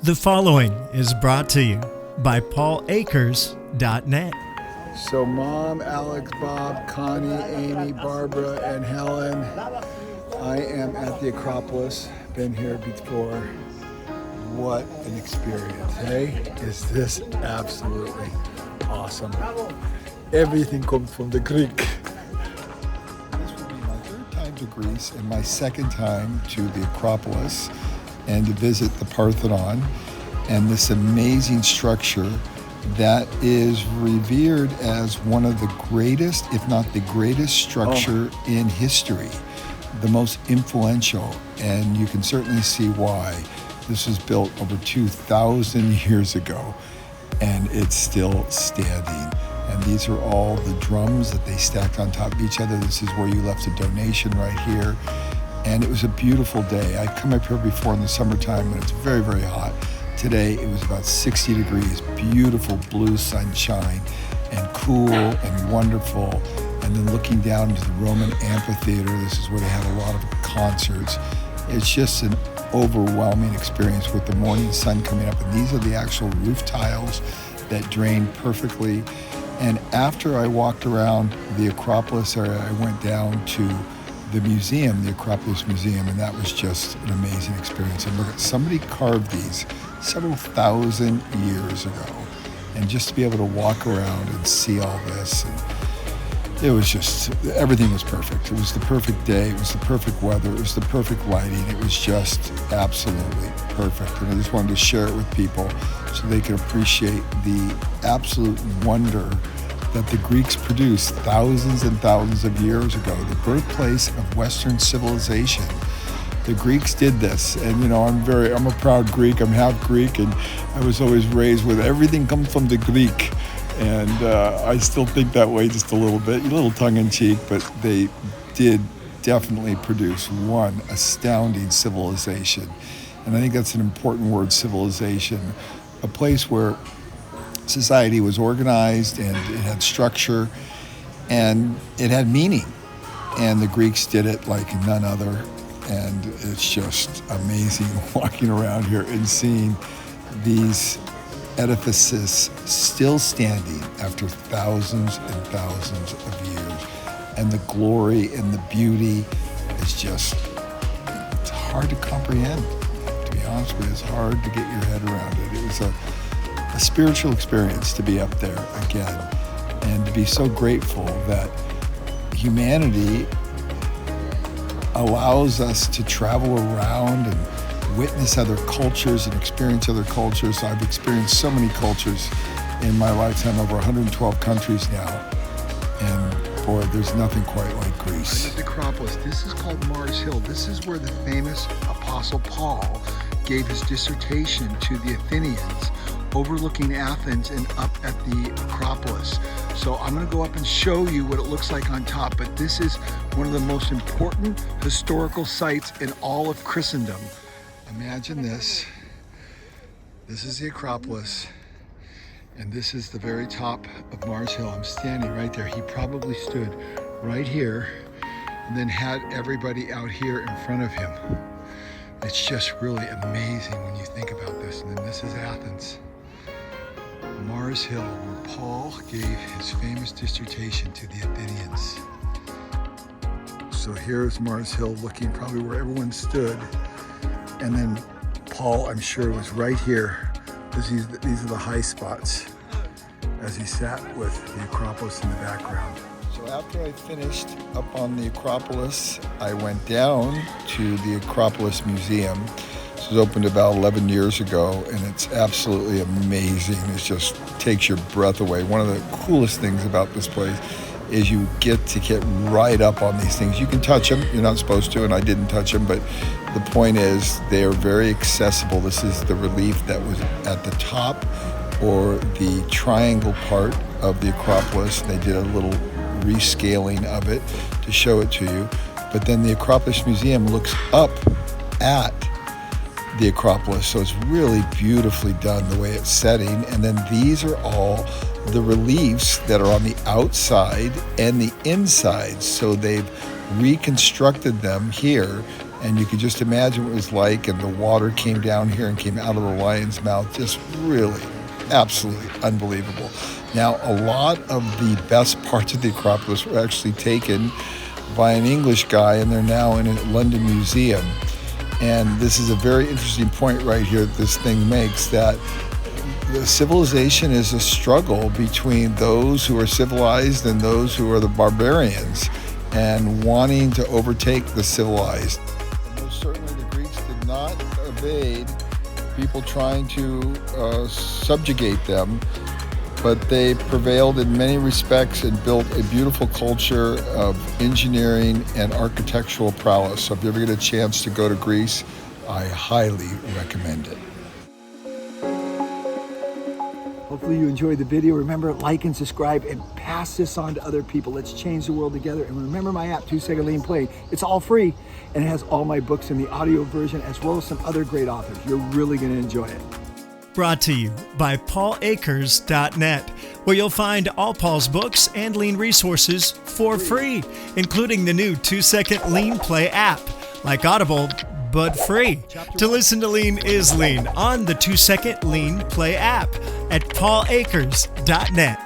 The following is brought to you by paulakers.net. So Mom, Alex, Bob, Connie, Amy, Barbara, and Helen, I am at the Acropolis. Been here before. What an experience, hey? Is this absolutely awesome. Everything comes from the Greek. This will be my third time to Greece and my second time to the Acropolis and to visit the Parthenon and this amazing structure that is revered as one of the greatest, if not the greatest structure in history, the most influential, and you can certainly see why. This was built over 2,000 years ago, and it's still standing. And these are all the drums that they stacked on top of each other. This is where you left a donation right here. And it was a beautiful day. I come up here before in the summertime when it's very, very hot. Today it was about 60 degrees, beautiful blue sunshine, and cool and wonderful. And then looking down into the Roman amphitheater, this is where they had a lot of concerts. It's just an overwhelming experience with the morning sun coming up. And these are the actual roof tiles that drain perfectly. And after I walked around the Acropolis area, I went down to the museum, the Acropolis Museum, and that was just an amazing experience. And look at, somebody carved these several thousand years ago. And just to be able to walk around and see all this, and it was just, everything was perfect. It was the perfect day, it was the perfect weather, it was the perfect lighting. It was just absolutely perfect. And I just wanted to share it with people so they could appreciate the absolute wonder that the Greeks produced thousands and thousands of years ago, the birthplace of Western civilization. The Greeks did this, and you know, I'm a proud Greek. I'm half Greek, and I was always raised with everything comes from the Greek, and I still think that way just a little bit, a little tongue-in-cheek, but they did definitely produce one astounding civilization, and I think that's an important word, civilization, a place where society was organized and it had structure and it had meaning, and the Greeks did it like none other. And it's just amazing walking around here and seeing these edifices still standing after thousands and thousands of years, and the glory and the beauty is just, it's hard to comprehend. To be honest with you, it's hard to get your head around it. It was a spiritual experience to be up there again, and to be so grateful that humanity allows us to travel around and witness other cultures and experience other cultures. I've experienced so many cultures in my lifetime, over 112 countries now, and boy, there's nothing quite like Greece. I'm at the Acropolis. This is called Mars Hill. This is where the famous Apostle Paul gave his dissertation to the Athenians, overlooking Athens and up at the Acropolis. So I'm going to go up and show you what it looks like on top, but this is one of the most important historical sites in all of Christendom. Imagine this. This is the Acropolis, and this is the very top of Mars Hill. I'm standing right there. He probably stood right here and then had everybody out here in front of him. It's just really amazing when you think about this. And then this is Athens. Mars Hill, where Paul gave his famous dissertation to the Athenians. So here's Mars Hill, looking probably where everyone stood. And then Paul, I'm sure, was right here. These are the high spots as he sat with the Acropolis in the background. So after I finished up on the Acropolis, I went down to the Acropolis Museum. This was opened about 11 years ago, and it's absolutely amazing. It just takes your breath away. One of the coolest things about this place is you get right up on these things. You can touch them, you're not supposed to, and I didn't touch them, but the point is they are very accessible. This is the relief that was at the top, or the triangle part of the Acropolis. They did a little rescaling of it to show it to you. But then the Acropolis Museum looks up at the Acropolis, so it's really beautifully done the way it's setting. And then these are all the reliefs that are on the outside and the inside, so they've reconstructed them here And you could just imagine what it was like, and the water came down here and came out of the lion's mouth. Just really, absolutely unbelievable. Now, a lot of the best parts of the Acropolis were actually taken by an English guy, and they're now in a London museum. And this is a very interesting point right here that this thing makes, that the civilization is a struggle between those who are civilized and those who are the barbarians, and wanting to overtake the civilized. Most certainly the Greeks did not evade people trying to subjugate them, but they prevailed in many respects and built a beautiful culture of engineering and architectural prowess. So if you ever get a chance to go to Greece, I highly recommend it. Hopefully you enjoyed the video. Remember, like and subscribe and pass this on to other people. Let's change the world together. And remember my app, 2 Second Lean Play. It's all free, and it has all my books in the audio version, as well as some other great authors. You're really going to enjoy it. Brought to you by paulakers.net, where you'll find all Paul's books and lean resources for free, including the new 2 Second Lean Play app, like Audible, but free. To listen to Lean is Lean on the 2 Second Lean Play app at paulakers.net.